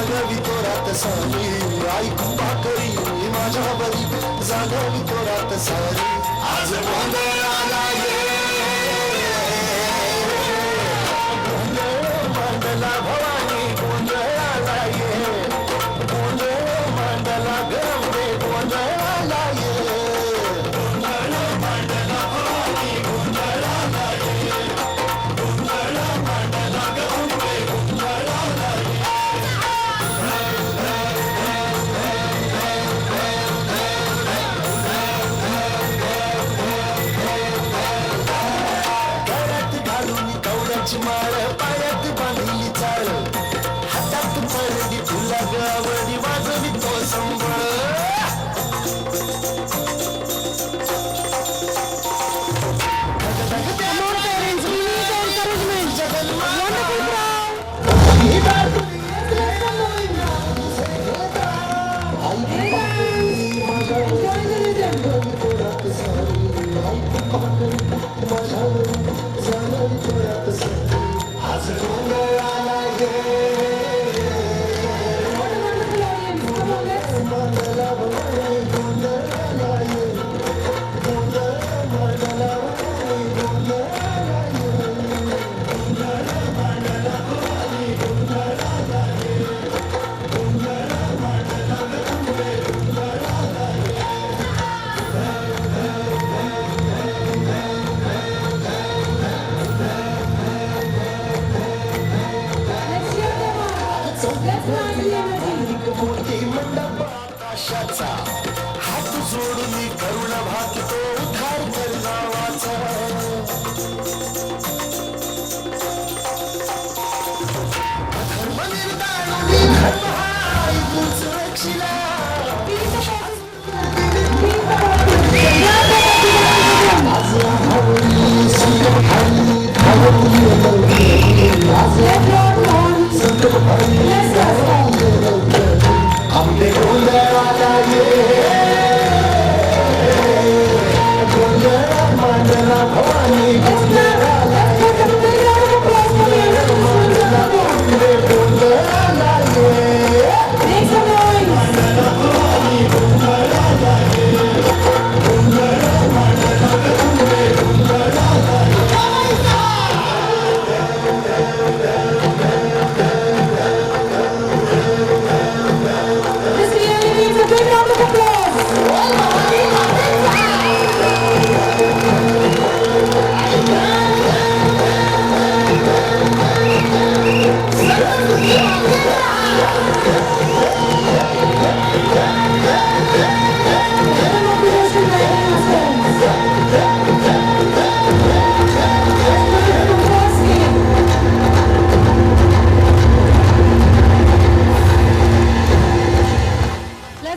जागवी तोरात सारी ऐकून भाकरी माझ्या बरी जागवी तोरात सारी आज गोंधळ आला गोंधळ मांडला भवानी गोंधळ आला गोंधळ मांडला गंगे गोंधळ आला गोंधळ मांडला भवानी गोंधळ आला गोंधळ मांडला गंगे गोंधळ आला माळ पायात बांधली चाळ हातात पडली तुला गावडी वाजवी तो संबळ हात जोडून करुण भागतो उद्धार कर गावाचा धर्म निर्दाळुनी धर्म हाय तूच रक्षिला आमने गोंधळ आला गोंधळ मांडला भवानी गोंधळ आला गोंधळ मांडला गंगे गोंधळ आला मांडला भवानी गोंधळ आला गोंधळ मांडला गंगे गोंधळ आला Yeah.